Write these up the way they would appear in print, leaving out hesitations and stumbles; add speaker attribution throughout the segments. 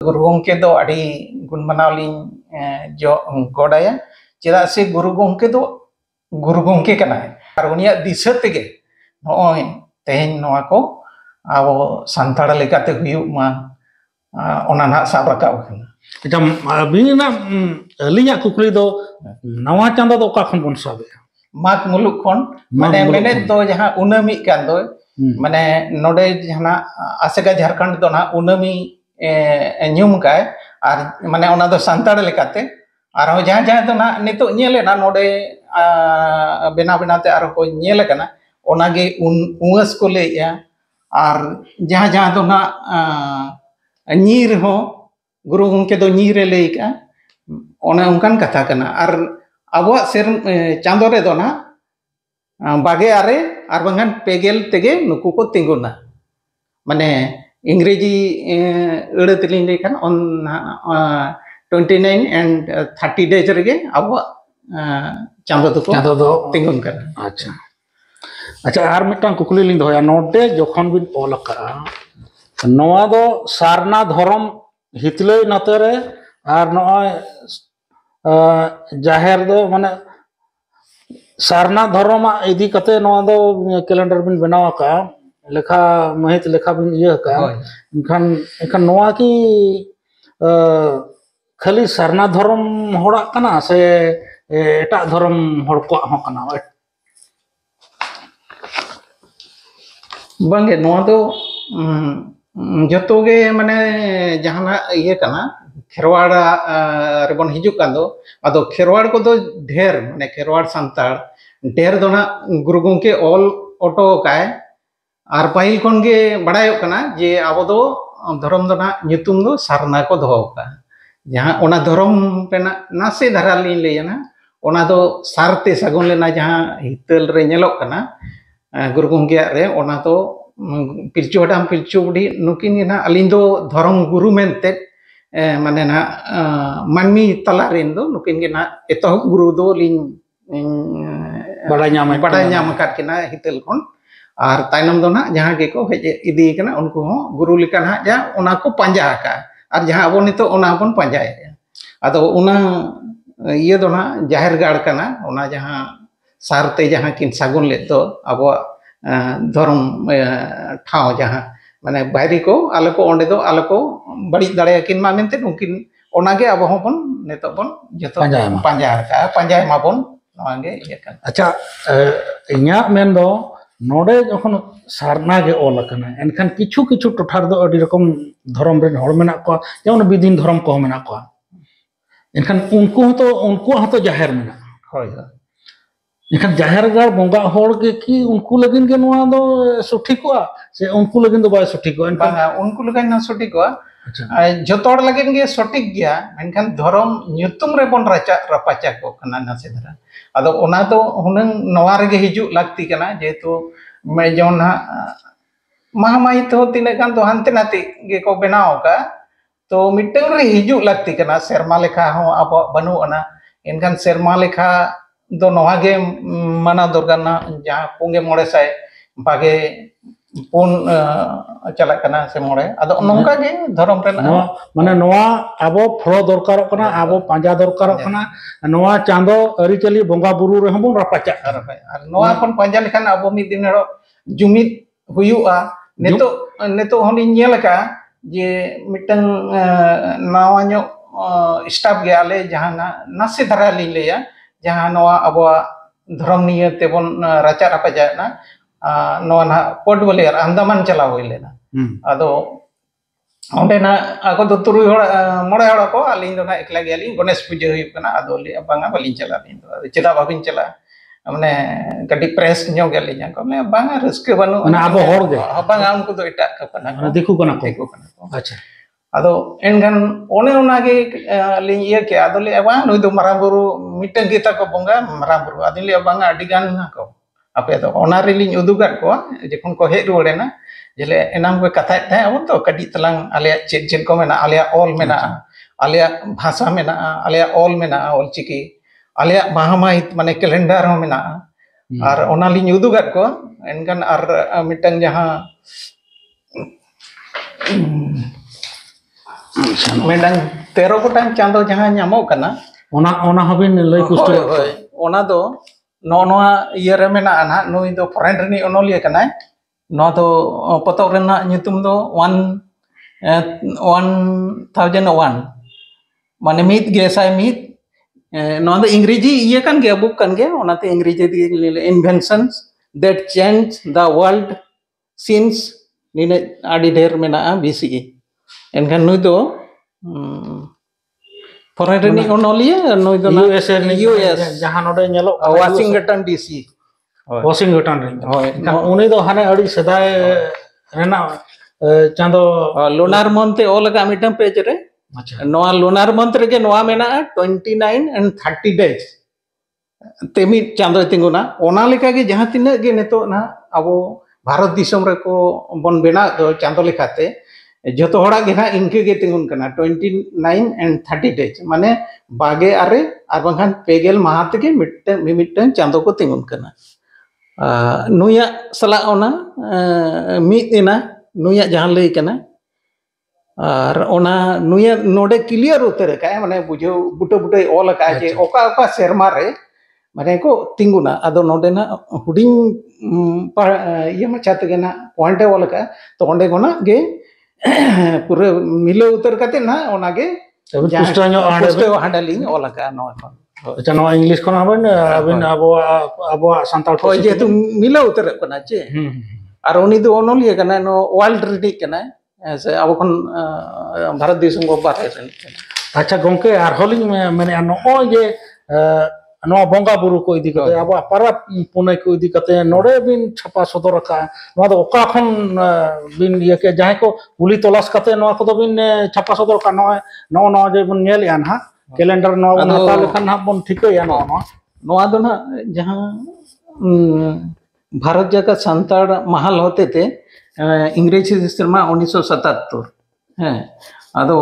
Speaker 1: गुरु गंके दो अड़ी गुण मनावलिंग जो गोडाया चेदा से गुरु गंके दो गुरु गंके कना और उनिया दिशा तेगे नोय तेहेन नोआ को अब संताड़ लेकाते हुयुग मा ओना ना साब राकाब कना
Speaker 2: अच्छा अबिना अलिया कुकली दो नवा चांदा दो का खन बन साबे
Speaker 1: माग मुलुक खन माने मेने दो जहां उनामी कान दो माने नोडे जहां आसेगा झारखंड दो ना उनामी ᱧᱩᱢ ᱠᱟᱭ ᱟᱨ ᱢᱟᱱᱮ ᱚᱱᱟ ᱫᱚ ᱥᱟᱱᱛᱟᱲ ᱞᱮᱠᱟᱛᱮ ᱟᱨᱦᱚᱸ ᱡᱟᱦᱟᱸ ᱡᱟᱦᱟᱸ ᱫᱚ ᱱᱟᱜ ᱱᱤᱛᱚᱜ ᱧᱮᱞᱮᱱᱟ ᱱᱚᱰᱮ ᱵᱮᱱᱟᱣ ᱵᱮᱱᱟᱣᱛᱮ ᱟᱨᱦᱚᱸ ᱠᱚ ᱧᱮᱞ ᱟᱠᱟᱱᱟ ᱚᱱᱟᱜᱮ ᱩᱣᱟᱹᱥ ᱠᱚ ᱞᱟᱹᱭᱮᱜᱼᱟ ᱟᱨ ᱡᱟᱦᱟᱸ ᱡᱟᱦᱟᱸ ᱫᱚ ᱱᱟᱜ ᱧᱤᱨ ᱦᱚᱸ ᱜᱩᱨᱩ ᱜᱚᱢᱠᱮ ᱫᱚ ᱧᱤᱨᱮ ᱞᱟᱹᱭ ᱠᱟᱜᱼᱟ ᱚᱱᱮ ᱚᱱᱠᱟᱱ ᱠᱟᱛᱷᱟ ᱠᱟᱱᱟ ᱟᱨ ᱟᱵᱚᱣᱟᱜ ᱪᱟᱸᱫᱳ ᱨᱮᱫᱚ ᱱᱟᱜ 26 ᱟᱨ ᱵᱟᱝᱠᱷᱟᱱ 50 ᱛᱮᱜᱮ ᱱᱩᱠᱩ ᱠᱚ ᱛᱤᱸᱜᱩᱱᱟ माने इंग्रेजी अड़तली लेखान ऑन 29 एंड 30 डेज रेगे अब चांदो दो तिंगुन कर
Speaker 2: अच्छा अच्छा आर मिटान कुकली लिंग दोया नोटे जोखन बिन ओलका नोआ दो सारना धर्म हितले नतरे आर नोय जाहेर दो माने सारना धर्म इदी कते नोआ दो कैलेंडर बिन बनावा का लेखा महित लेखा बिन ये का इनखान नोआ की खाली सारना धर्म होड़ा कना से एटा धर्म होड़ को हो कना
Speaker 1: बंगे नोआ दो जतोगे माने जहाना ये कना खेरवाड़ा रेबन हिजुक कान दो आदो खेरवाड़ को दो ढेर माने खेरवाड़ संताड़ ढेर दो ना गुरु गंके ऑल ऑटो काए और पाहिल खन गे बड़ायो कना जे अब दो धर्म दो ना nyutum दो सारना को दोहो का जहां ओना धर्म पेना नासे धारा लिन लेना ओना दो सारते सगुन लेना जहां हितल रे नेलो कना गुरु गंगे रे ओना तो पिलचु हटाम पिलचु बुढ़ी नुकिन ना अलिन दो धर्म गुरु मेनते माने ना मानमी तला रेन दो नुकिन गे ना एतो गुरु दो लिन बड़ा ᱧᱟᱢ ᱟᱠᱟᱫ ᱠᱤᱱᱟ हितल खन और तायनम दो ना जहां के को हेज इदी कना उनको हो गुरु लेका ना जा ओना को पांजा का और जहां अब नितो ओना बन पांजाए आदो ओना ये दो ना जाहिर गाड़ कना ओना जहां सारते जहां किन सागुन ले तो अब धर्म ठाव जहां माने बाहरी को आलो को ओंडे दो आलो को बड़ी दाड़े किन मा मेनते उनकिन ओनागे अब होबन नितो बन जतो पांजा माबन नवागे ये कन
Speaker 2: अच्छा इन्या मेन दो नोडे जखन सारना गे ओल कना एनखान किछु किछु टोठार दो अडी रकम धर्म रे हड़ मेना को जेमन विदिन धर्म को मेना को एनखान उनको हतो जाहेर मेना
Speaker 1: होय
Speaker 2: एनखान जाहेर गार बोंगा होड़ के की उनको लगिन के नोआ दो सुठी को से उनको लगिन दो बाय सुठी को
Speaker 1: एनखान उनको लगिन ना सुठी को जतोड़ लगिन गे सटिक गया एनखान धर्म nyutum रे बन रपाचा को कना ना से धरा आदो ओना तो हुनंग नवा रे हिजु लागती कना जेतु मैं जोन महामाई तो तिने गान तो हानते नाते गे को बनाव का तो मिटंग रे हिजु लागती कना सेरमा लेखा हो अब बनु अना एनखान सेरमा लेखा दो नवा गे माना दरगाना जहां पुंगे मोड़े साय बागे पुन चला कना से मोड़े आदो नोंका गे धर्म रे
Speaker 2: माने नवा आबो फलो दरकार कना आबो पांजा दरकार कना नवा चांदो अरी चली बोंगा बुरु रे हमबो रपाचा
Speaker 1: और नवा अपन पांजा लेखान आबो मी दिन रो जुमित हुयुआ नेतो होनी नेल का जे मिटंग नवा न्यो स्टाफ गे आले जहां नासे धरा ली लेया जहां नवा आबो धर्म निये तेबन राचा रपाजा ना नवा ना पोर्ट बलियर अंडमान चला होई लेना आदो ओंडे ना आको दो तुरुई होड़ मोड़े होड़ को अलिन दो ना एकला गे अलिन गणेश पूजा हुई कना आदो ले बांगा बलिन चला लिन दो चेदा बाबिन चला माने कटी प्रेस न्यो गे लिन को मैं बांगा रस्के बनु
Speaker 2: ना आबो होड़ गे
Speaker 1: बांगा उनको तो एटा कना
Speaker 2: देखु कना
Speaker 1: अच्छा आदो एनगन ओने ओना गे लिन ये के आदो ले बा नुई दो मराबुरु मिटन गीता को बोंगा मराबुरु आदिन ले बांगा अडी गान ना को आपे तो ओना रे लिन उदुगात को जखन को हे रुड़ेना जेले एनाम को कथा थे अब तो कडी तलांग आले चेन को मेना आले ऑल मेना आले भाषा मेना आले ऑल मेना ऑल चिकी आले महामाहित माने कैलेंडर हो मेना और ओना लिन उदुगात को एनगन और मिटन जहां medang 13 gotang chando jahan nyamok kana
Speaker 2: ona hobin lay pustu
Speaker 1: ona do no noa iya re mena ana nui do friend ni onolia kana no do potok rena nyutum do 1001 mane mit gesai mit no do ingreji iya kan ge book kan ge ona te ingreji di inventions that changed the world since nine adi der mena BCE enkan nui do foreign ni onolia nui do
Speaker 2: US
Speaker 1: US
Speaker 2: jahan node nyelok
Speaker 1: Washington DC
Speaker 2: Washington re kan uni do hane adi sedai rena chando
Speaker 1: lunar month all ka mitam page re noa lunar month re ge noa mena 29 and 30 days temi chando tinguna ona leka ge jahan tina ge neto na abo bharat disam re ko bon bena do chando lekate joto hora ge na inke ge tingun kana 29 and 30 days mane bage are ar banghan pegel mahat ge miitten chando ko tingun kana nuya sala ona mit ina nuya jahan lay kana ar ona nuya node clear utere ka mane bujo buto buto all ka je oka oka serma re mane ko tinguna ado node na huding iya macha te na point all ka to onde gona ge pura milo uter kate na ona ge
Speaker 2: pustu nyo
Speaker 1: handling all ka no
Speaker 2: acha no English kono aben abin abo santal
Speaker 1: ko je tu milo uter kana che ar oni do onolia kana no world ready kana se abo kon bharat disam go bare
Speaker 2: acha gomke ar holing mane no je no bonga buru ko idi kate abo parap punai ko idi kate nore bin chapa sodor ka no do oka khon bin ye ke jahe ko uli tolas kate no ko do bin chapa sodor ka no je bun nyel yan ha calendar no hata lekhan ha bon thik ya no
Speaker 1: do na jahan Bharat जगह संताड़ महल होते थे इंग्रेजी cinema 1977 हैं अदो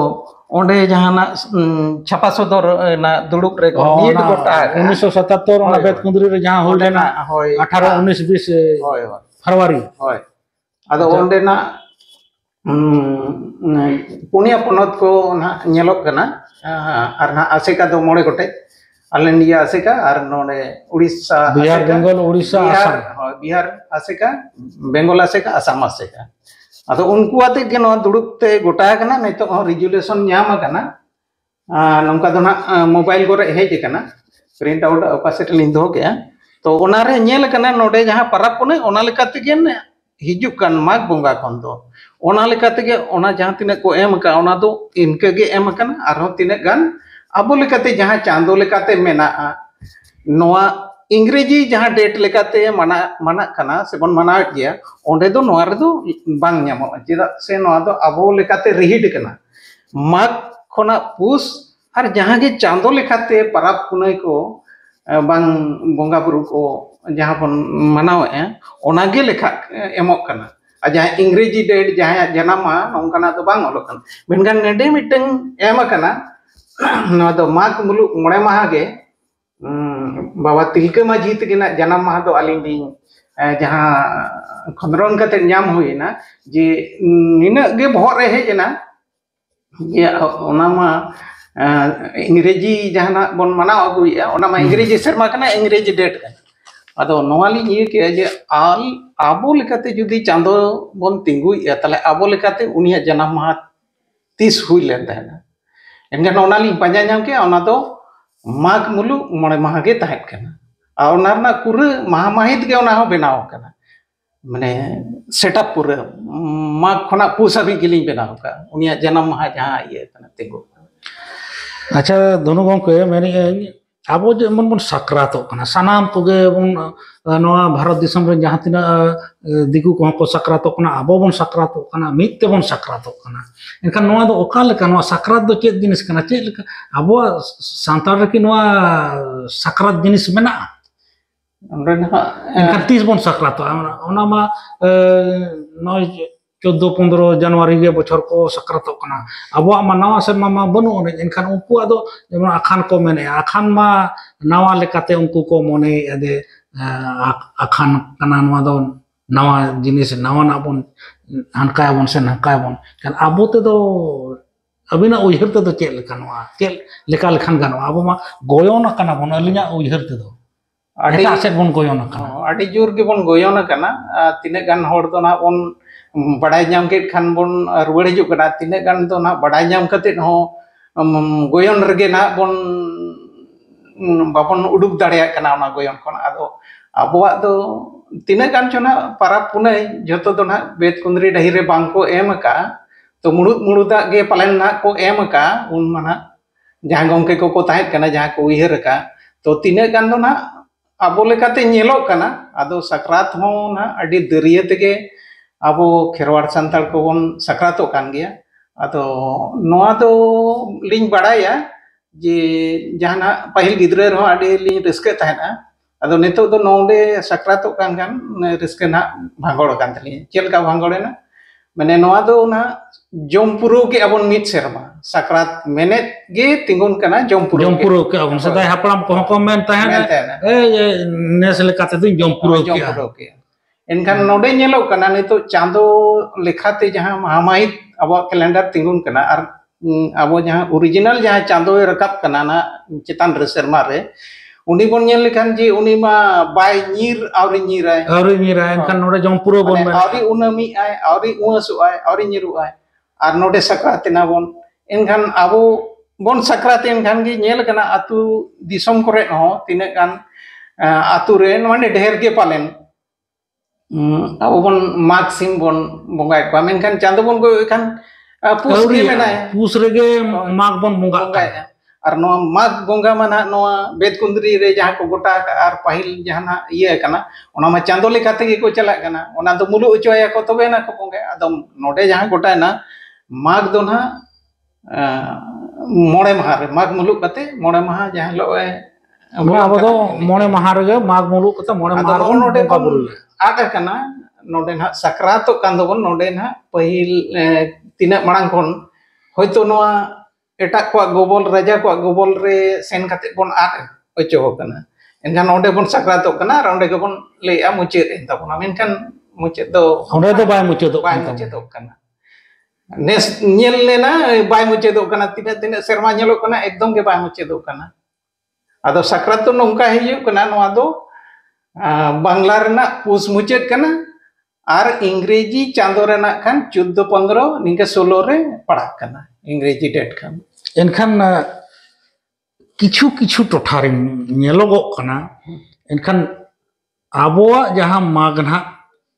Speaker 1: ओंडे जहाना छपा सदर ना दुड़ुक रे नीट गोटा
Speaker 2: 1977 ओना बेत कुंदरी रे जहां होल ना 18 19 20 फरवरी
Speaker 1: होय अदो ओंडे ना पुनिया पनत को ना नेलोक कना आर ना आसेका दो मोड़े गोटे All India Aseka or node Odisha,
Speaker 2: Bihar, Bengal, Odisha, Assam.
Speaker 1: Bihar Aseka, Bengal Aseka, Assam Aseka. Ado unku ate ke no duduk te gota kana neto regulation nyama kana nongka do na mobile gore heje kana print out opacity lindo gaya to onare nyel kana node jaha parap pone ona lekate gen hijuk kan mag bonga kon do ona lekate ge ona jaha tine ko em ka ona do inke ge em kana arho tine gan abo lekate jaha chando lekate mena noa इंग्रेजी जहां date लेकाते मना कना से बन मना गया ओंडे दो नोआ रे दो बांग ᱧᱟᱢᱚᱜ चेदा से नोआ दो अबो लेकाते रिहिड कना माग खना पुस और जहां के चांदो लेकाते परब पुनई को बांग बोंगा बुरु को जहां बन मनावे ओना गे लेखा एमोक कना आ जहां इंग्रेजी डेट जहां जनामा नोंकना दो बांग ओलो कना मेनगान नेडे मिटंग एम कना नोआ दो माग मुलु मोड़े माहा गे बाबा तिलका माझी तकिना जन्म माह दो आलिंग जहां खंदरन कते नाम हुईना जे निना गे बहर रे हेजना ये ओना मा इंग्रेजी जहां बन मनाव अगुया ओना मा इंग्रेजी शर्मा कना इंग्रेजी डेट का अदो नोवाली ये के जे आल आबो लेकाते जुदी चांदो बन तिंगुया तले आबो लेकाते उनिया जन्म माह 30 हुई लेता है एनगन ओनाली पंजा नाम के ओना दो माग मुलु मोड़े माह गे तहत कना और पूरा माह माहित गे ओना हो बनाव कना माने सेटअप पूरा माग खना पूसा भी गिलिंग बनाव का उनिया जन्म माह जहां ये कना तेगो
Speaker 2: अच्छा दोनों गंके मेनी आबो जेमन बन साक्रातो कना सनाम कोगे बन नोआ भारत दिसम रे जहां तिना दिगु को को साक्रातो कना आबो बन साक्रातो कना मित्ते बन साक्रातो कना एनखान नोआ दो ओका लेका नोआ साक्रात दो चेक जिनिस कना चेक लेका आबो सांतार रे कि नोआ साक्रात जिनिस मेना एनखान 30 बन साक्रातो ओना मा 14-15 जनवरी के बछर को साक्रातो कना आबो मा नवा से मा बनु ओने एनखान उनको आदो जेमन आखान को मेने आखान मा नवा लेकाते उनको को मने अदे आखान कना नवा दो नवा जिनिस नवा ना बन हनकाय बन से नकाय बन kan abo te do अबिना उयहर ते चेक लेखानवा चेक लेखा लेखान गानवा अब मा गोयन kana bon alinya उयहर ते दो एटा सेट bon गोयन kana
Speaker 1: आडी जोर के bon गोयन kana तिने गान हर दो ना bon बड़ाई नाम के खान bon रुवाड़ हिजुग kana तिने गान दो ना बड़ाई नाम कते हो गोयन रगे ना bon बाबन उडुक दाड़िया kana ओना गोयन खन आदो अबवा दो तिने गान चोना पारा पुने जतो दो ना बेत कुंद्री डही रे बांग को एम का तो मुड़ुदा गे पालन ना को एम का उन माना जहां गमके को ताहेत कना जहां को उयहर का तो तिने गान दो ना आबो लेकाते नेलो कना आदो सकरात हो ना अडी दरिया तेगे आबो खेरवाड़ संताल को बन सकरातो कान गया आदो नोआ दो लिंग बड़ाया जे जहाना पहिल गिद्रे रहो अडी लिंग रिस्के ताहेना आदो नितो दो नोंडे सकरातो कान रिस्के ना भांगोड़ कान तली चेल का भांगोड़े ना मैंने नोआ दो ना जोमपुरो के अबन मिट सेरमा सकरात मेने गे तिंगुन कना जोमपुरो
Speaker 2: के अबन सदाय हापड़ाम को को मेन ताहेना ए नेस लेकाते दो जोमपुरो के एनखान नोडे नेलो कना नितो चांदो लेखाते जहां महामाहित अब कैलेंडर तिंगुन कना और अब जहां ओरिजिनल जहां चांदो रकाब कना ना चितान रे सेरमा रे उनी बन नेल लेखान जे उनी मा बाय नीर आवरी नीराय एनखान नोडे जोमपुरो बन में
Speaker 1: आवरी उनमी आय आवरी उसु आय आवरी नीरु आय और नोडे सकरात ना बन एनखान आबो बन सकरात एनखान गे नेल कना अतु दिसम करे हो तिने गान अतु रे माने ढेर के पालेन अब बन माग सिम बन बंगाय को मेनखान चांदो बन को एखान पुस गे मेनाय
Speaker 2: पुस रेगे माग बन बंगाय
Speaker 1: और नो माग बंगा माना नो बेद कुंद्री रे जहां को गोटा और पहिल जहां ये कना ओना मा चांदो लेकाते गे को चला कना ओना तो मुलु उचोया को तबे ना को बंगाय आदम नोडे जहां गोटा ना माग दो ना मोड़े महा रे माग मुलु कते मोड़े महा जहां लोए
Speaker 2: अब दो मोड़े महा रे माग मुलु कते मोड़े महा रे
Speaker 1: नोडे बुरु आदा कना नोडे ना सकरातो कान दो नोडे ना पहिल तिना मांग कोन होयतो नोआ एटा को गोबल राजा को गोबल रे सेन कते बन आद ओचो कना एनखान ओंडे बन सकरातो कना और ओंडे के बन लेया मुचेत एन तबना मेनखान मुचेत दो
Speaker 2: ओंडे दो बाय मुचेत
Speaker 1: कना नेस नेल लेना बाय मुचेत कना तिना सेरमा नेलो कना एकदम के बाय मुचेत कना आदो सकरातो नोंका हिजु कना नोआ दो बांग्ला रेना पुस मुचेत कना और इंग्रेजी चांदो रेना खान 14-15 निके 16 रे पड़ा कना इंग्रेजी डेट खान
Speaker 2: एनखान किछु किछु टोठा रे नेलोगो कना एनखान आबोआ जहां माग ना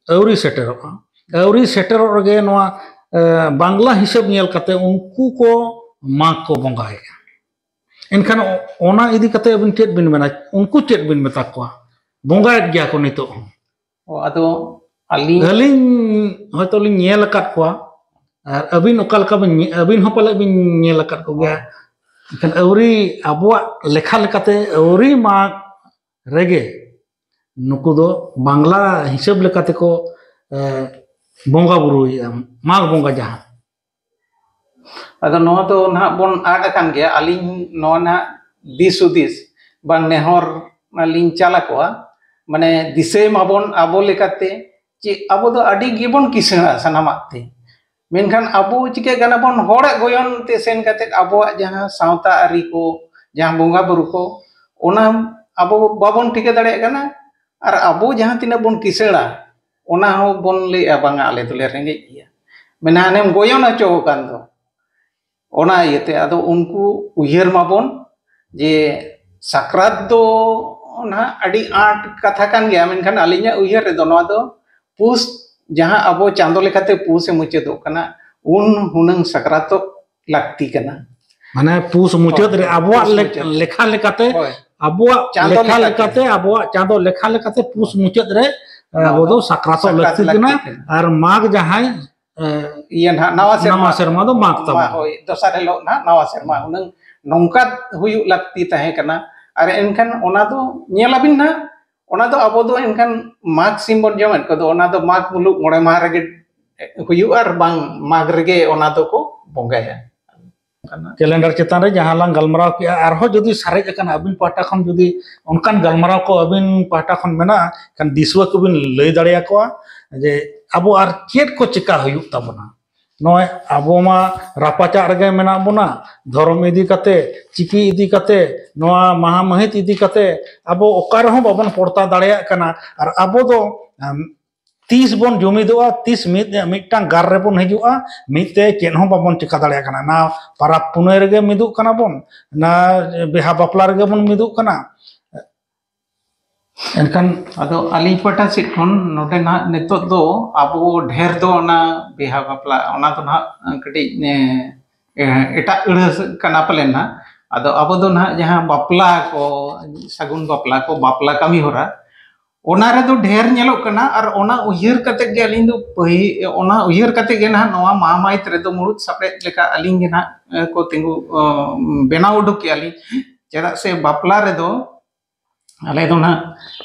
Speaker 2: औरी सेटेरो रगे नोआ बांग्ला हिसाब नेल कते उनको को माग को बंगाय एनखान ओना इदी कते अबिन चेत बिन मेना उनको चेत बिन मेता को बंगाय गया को नितो
Speaker 1: आदो अली
Speaker 2: हयतो लिन नेल काट को और अबिन ओकाल का अबिन हो पले बिन नेल काट को गया एनखान औरी आबोआ लेखा लेकाते औरी माग रेगे नुकु दो बांग्ला हिसाब लेकाते को बोंगा बुरु माग बोंगा जहां
Speaker 1: अदो नो तो ना बन आड कान गया अलिन नो ना दिस बांग नेहर अलिन चाला को माने दिसे माबन आबो लेकाते जे आबो दो अडी गिबन किसना सनामाते मेनखान आबो चिके गाना बन होड़ा गोयन ते सेन काते आबो जहां सावता आरी को जहां बोंगा बुरु को ओना आबो बाबन ठिके दाड़े गाना और आबो जहां तिना बन किसना ओना हो बन ले बांगा आले तुले रेंगे गया मेना नेम गोयन अचो कान दो ओना इते आदो उनको उयहर माबन जे सकरात दो ना अडी आट कथा कान गया मेनखान अलिnya उयहर रे दो नवा दो पुस जहां अबो चांदो लेखाते पुस मुचे दो कना उन हुनंग सकरातो लगती कना
Speaker 2: माने पुस मुचे रे अबो लेखा लेखाते अबो लेखा लेखाते अबो चांदो लेखा लेखाते पुस मुचे रे वो दो सकरातो लगती कना और माग जहां
Speaker 1: ये नवा
Speaker 2: सेरमा दो माग तब
Speaker 1: होय दोसार हेलो ना नवा सेरमा उनंग नोंका हुयु लगती ताहे कना और एनखान ओना दो नेलाबिन ना ओना दो अबो दो एनखान माग सिम्बन जमन को दो ओना दो माग मुलुक मोड़े माह रेगे हुयु और बांग माग रेगे ओना दो को बोंगाया
Speaker 2: कैलेंडर चितान रे जहां लांग गलमराव के आरहो जदी सारे जकन अबिन पाटा खन जदी उनकान गलमराव को अबिन पाटा खन मेना kan दिसवा को बिन लय दाड़िया को जे अबो आर चेट को चिका हुयु तबना नॉय आबो मा रापाचा रगे मेना बोना धर्म इदी कते चिकी इदी कते नोआ महामहित इदी कते आबो ओकार हो बाबन पड़ता दाड़िया कना और आबो दो 30 बन जुमिदोआ 30 मिदटां गार रे बन हिजुआ मिते चेन हो बाबन चिका दाड़िया कना ना पारा पुने रगे मिदु कना बन ना बिहा बापला रगे बन मिदु कना एनखान
Speaker 1: अदो अली पटा सिखन नोटे ना नितो दो आबो ढेर दो ना बिहा बापला ओना तो ना कटी एटा इड़स कना पलेन ना अदो आबो दो ना जहां बापला को सगुन बापला को बापला कमी होरा ओना रे दो ढेर नेलो कना और ओना उहिर कते गे अलिन दो पही ओना उहिर कते गे ना नोवा महामाइत रे दो मुरुत सपे लेका अलिन गे ना को तिंगु बेना उडुक के अली चेदा से बापला रे दो अले दो ना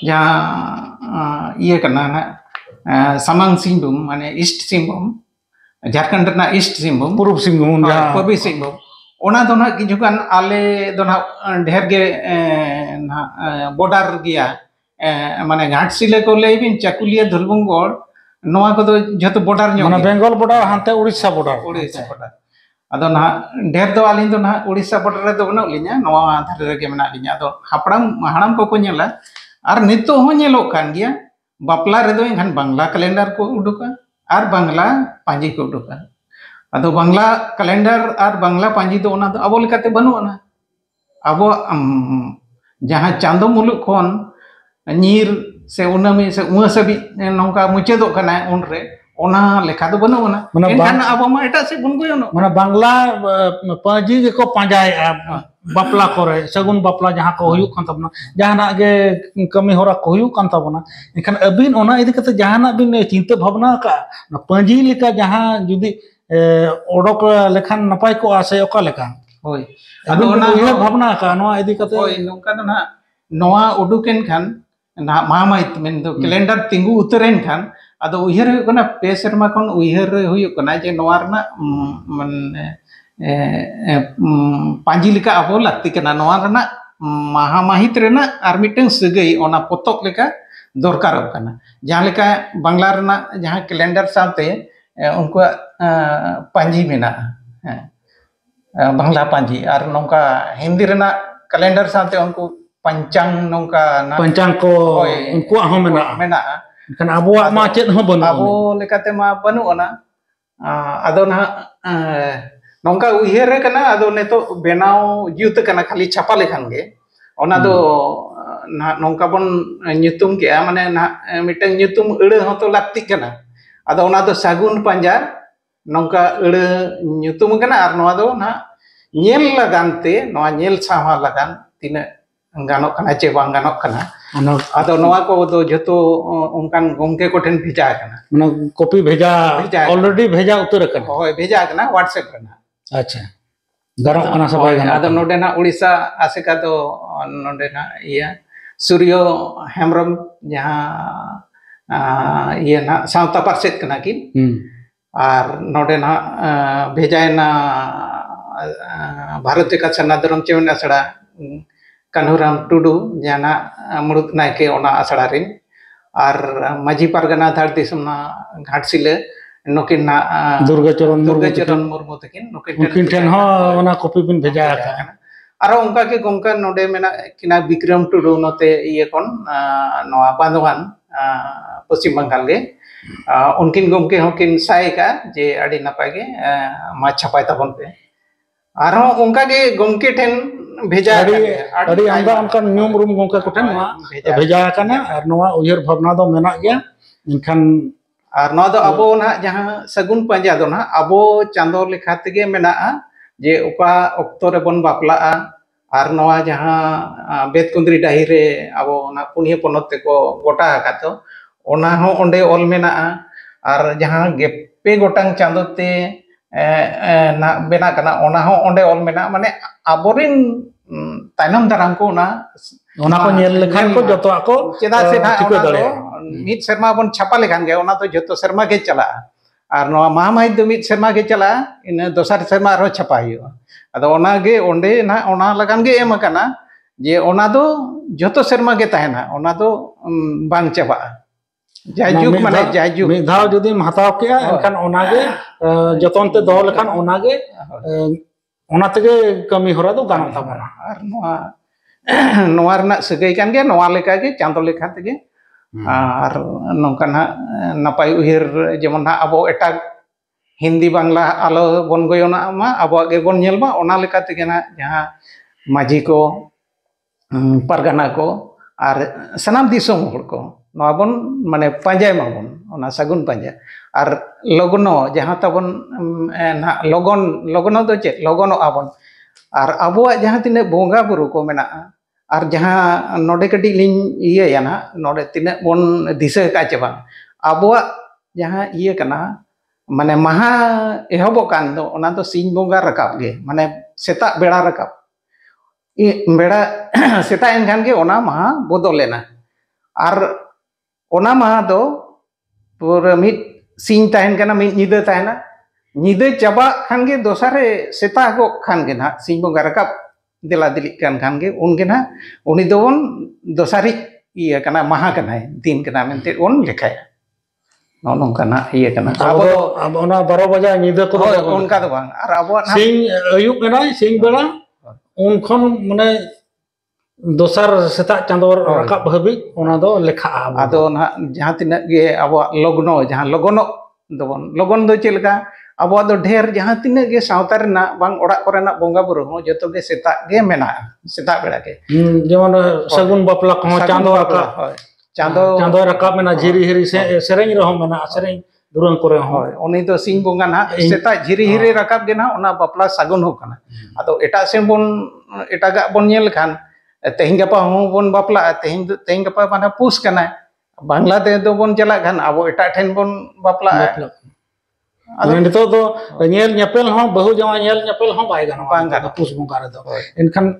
Speaker 1: जहाँ ये करना ना समांग सिंहभूम माने ईस्ट सिंहभूम झारखंड ना ईस्ट सिंहभूम
Speaker 2: पूर्व सिंहभूम
Speaker 1: पूर्वी सिंहभूम ओना दो ना किजुकान आले दो ना ढेर गे ना बॉर्डर गया माने घाटशिला को लेबिन चाकुलिया धुलबुंगगढ़ नोआ को दो जतो बॉर्डर
Speaker 2: माने बेंगल बॉर्डर हांते उड़ीसा बॉर्डर
Speaker 1: अदो ना ढेर दो आलिन दो ना उड़ीसा बॉर्डर रे दो बनो लिnya नोआ धारे रे गे मेना लिnya अदो हापड़ाम को को नेला और नितो हो नेलो कान गया बापला रे दो एनखान बांग्ला कैलेंडर को उडुका और बांग्ला पांजी को उडुका अदो बांग्ला कैलेंडर और बांग्ला पांजी दो ओना दो अबो लेकाते बनु ना अबो जहां चांदो मुलुक खन नीर से उनमी से उसबी नौका मुचेदो कना उनरे ओना लेखा दो बनो ना एनखान अबो मा एटा से बन गयो
Speaker 2: माने बांग्ला पांजी के को पांजाय बापला करे सगुन बापला जहां को हुयु कान तबना जहाना गे कमी होरा को हुयु कान तबना एखन अबिन ओना इदि कते जहाना बिन चिंता भावना का पांजी लेका जहां जुदी ओडक लेखान नपाय को आसे ओका लेका
Speaker 1: होय
Speaker 2: अदो ओना भावना का नोआ इदि कते
Speaker 1: होय नोका दो ना नोआ उडुकेन खान ना महामाइत मेन दो कैलेंडर तिंगु उतरेन खान अदो उहिर हुयु कना पे शर्मा खन उहिर हुयु कना जे नोआ रना माने पांजी लेका अबो लागती कना नोआ रना महामाहित रेना आर मिटeng सगई ओना पोतक लेका दरकार कना जहां लेका बांग्ला रना जहां कैलेंडर साथे उनको पांजी मेना बांग्ला पांजी और नौका हिंदी रेना कैलेंडर साथे उनको पंचांग नौका
Speaker 2: पंचांग को उनको हो मेना
Speaker 1: मेना
Speaker 2: kan abu ma chet ho banu
Speaker 1: abu lekate ma banu ona ado na nongka uhier re kana ado neto benau jut kana khali chapa lekhan ge ona do na nongka bon nyutum ke mane na miteng nyutum eure hoto lakti kana ado ona do sagun panja nongka eure nyutum kana ar noa do na nyel lagante noa nyel saha lagan tina ganok kana che bang ganok kana अदो नवा को दो जतो उनकान गोंके को ठेन भेजा कना
Speaker 2: माने copy भेजा ऑलरेडी भेजा उतर कना
Speaker 1: होय भेजा कना व्हाट्सएप कना
Speaker 2: अच्छा गरम कना सबाय कना
Speaker 1: अदो नोडे ना उड़ीसा आसेका तो नोडे ना इया सूर्यो हेमरम जहां इया ना सावता पारसेट कना की और नोडे ना भेजा ना भारत का सनातन चेवन असड़ा कान्हूराम टुडू जाना मुरुत नायके ओना आसड़ा रिन और माझी पारगना धरती सुना घाटशिला नोकिन ना दुर्गाचरण मुर्मू तकिन
Speaker 2: नोकिन ठेन हो ओना कॉपी बिन भेजा का
Speaker 1: आरो उनका के गोंका नोडे मेना किना विक्रम टुडू नोते इये कोन नोआ बांधवान पश्चिम बंगाल गे उनकिन गोंके होकिन साय का जे अड़ी नपाय गे मा छपाय तबन पे आरो उनका के गोंके ठेन भेजा
Speaker 2: अड़ी आंदा उनका नियम रूम गोंका को ठेन भेजा कना और नोआ उयर भावना दो मेना गया इनखान
Speaker 1: और नोआ दो अबो ना जहां सगुन पंजा दो ना अबो चांदो लेखा तेगे मेना जे उका ऑक्टो रे बन बापला और नोआ जहां बेतकुंद्री डाही रे अबो ना पुनिया पनत को गोटा का तो ओना हो ओंडे ऑल मेना और जहां गेपे गोटांग चांदो ते ना बेना कना ओना हो ओंडे ऑल मेना माने अबोरिन ताइनम दाराम को ना
Speaker 2: को नेल लेखान को जतो आको
Speaker 1: चेदा से ना मित शर्मा बन छापा लेखान गे ओना तो जतो शर्मा के चला और नोआ महामाहित दो मित शर्मा के चला इन दोसर शर्मा रो छापा हियो अदो ओना गे ओंडे ना ओना लगान गे एम कना जे ओना दो जतो शर्मा के ताहेना ओना दो बांग चबा जायजुग माने जायजुग
Speaker 2: मिद धाव जुदीम हताव केया एनखान ओनागे जतन ते दो लेखान ओनागे ओना तेगे कमी हरा दो गानो ताबोना
Speaker 1: आर नोआ रना सगै कान गे नोआ लेका गे चांदो लेखा तेगे आर नोंका ना नापाय उहिर जेमन ना अबो एटाग हिंदी बांग्ला आलो बन गयोना मा अबो गे बन नेलमा ओना लेका तेगे ना जहां माझी को परगना को आर सनाम दिसोम हर को नोआ बन माने पांजाय माबन ओना सगुन पांजा आर लगनो जहां तबन ना लगनो दो चे लगनो आबन आर अबुआ जहां तिने बोंगा बुरु को मेना आर जहां नोडे कटी लिन इये या ना नोडे तिने बन दिसे का चे बांग अबुआ जहां इये कना माने महा एहबो कान दो ओना दो सिंह बोंगा रकाब गे माने सेता बेड़ा रकाब बेड़ा सेता एनखान गे ओना महा बदलेना आर ओना महा दो पूरा मिद सिंह ताहन कना मिद निदे ताहना निदे चाबा खान गे दोसारे सेता को खान गे ना सिंह बोंगा रकाब दिला दिली खान गे उनगे ना उनी दोन दोसारी इया कना महा कना दिन कना मेनते उन लेखाया नोंका ना इया कना
Speaker 2: अब ओना 12 बजे निदे को
Speaker 1: उनका दो बांग आर अबो
Speaker 2: सिंह अयुब कना सिंह बेला उन खन माने दोसर सेता चांदो रकाब हबी ओना दो लेखा
Speaker 1: आदो ना जहां तिना गे अबो लगनो जहां लगनो दोबन लगन दो चेलका अबो दो ढेर जहां तिना गे सावता रेना बांग ओड़ा कोरेना बोंगा बुरु हो जतो गे सेता गे मेना सेता बेड़ा के
Speaker 2: जेमन सगुन बापला को चांदो रकाब चांदो रकाब मेना झिरी हिरी सेरेñ रहो मेना सेरेñ दुरंग करे हो
Speaker 1: उनी तो सिंह बोंगा ना सेता झिरी हिरी रकाब गे ना ओना बापला सगुन हो कना आदो एटा से बोन एटागा बोन नेल खान तेहिं गपा हो बोन बापला तेहिं गपा माने पुस कना बांग्ला ते दो बोन चला खान अबो एटा ठेन बोन बापला
Speaker 2: अदो नितो दो नेल नेपेल हो बहु जमा नेल नेपेल हो बाय गानो बांगा पुस बोंगा रे दो एनखान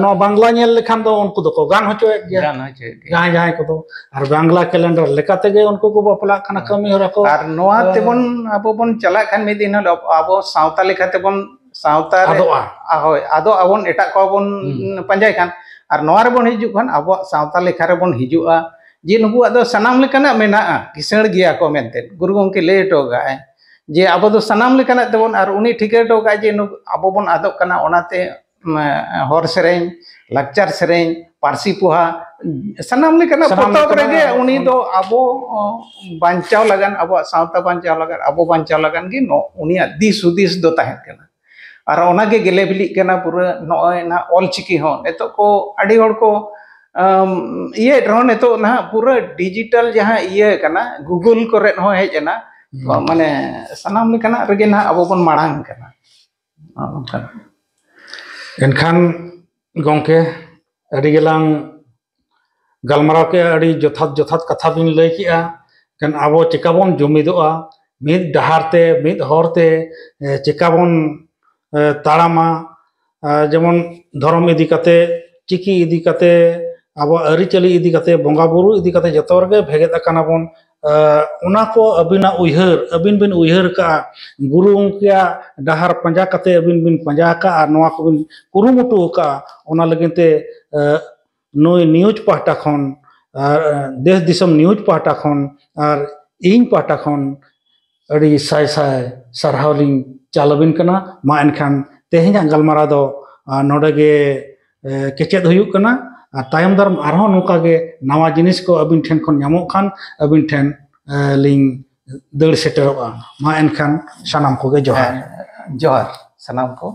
Speaker 2: नो बांग्ला नेल लेखान दो उनको दो को गान होचो जहां जहां को दो आर बांग्ला कैलेंडर लेकाते गे उनको को बापला खाना कमी होरा को
Speaker 1: आर नोआ तेबन अबो बोन चला खान मे दिन अबो सावता लेखाते बोन सावता रे होय आदो अबोन एटा को बोन पंजाय खान आर नोआ रे बोन हिजु खान अबो सावता लेखा रे बोन हिजुआ जे नुगु आदो सनाम लेकाना मेना किसण गिया को मेनते गुरु गंके ले टोगा जे अबो दो सनाम लेकाना तेबन आर उनी ठिके टोगा जे अबो बोन आदो कना ओनाते हर सेरेñ लाक्चर सेरेñ पारसी पोहा सनाम लेकाना पतब रेगे उनी दो अबो बांचाव लगन अबो सावता बांचाव लगन अबो बांचाव लगन गे नो उनिया दिस हुदिस दो ताहें कना आर ओना गे गेले बिली कना पूरा नय ना ऑल चिकी हो नेतो को अडी हर को ये रहो नेतो ना पूरा डिजिटल जहां ये कना गूगल करे हो हेजना माने सनाम लेकाना रेगे ना अबो बन माड़ांग कना
Speaker 2: एनखान गंके अड़ी गेलांग गलमाराव के अड़ी जोथात कथा बिन लय किया कन आबो चिकाबन जुमिदोआ मिद डहारते मिद हरते चिकाबन ताड़ामा जेमन धर्म इदी कते चिकी इदी कते आबो अरिचली इदी कते बोंगा बुरु इदी कते जतो रगे भेगेत अकाना बन उना को अबिना उयहर अबिन बिन उयहर का गुरु उनकिया डहार पंजा कते अबिन बिन पंजा का और नवा को बिन कुरुमुटु का उना लगते नोय न्यूज पाहटा खन देश दिसम न्यूज पाहटा खन और इन पाहटा खन अड़ी साय साय सरहावलिंग चालबिन कना मा एनखान तेहेना गलमारा दो नोडगे केचेद हुयुक कना तायम दरम आरो नोका गे नवा जिनिस को अबिन ठेन खन नामो खान अबिन ठेन लिंग दड़ सेटरवा मा एनखान सनाम को गे जोहार
Speaker 1: जोहार सनाम को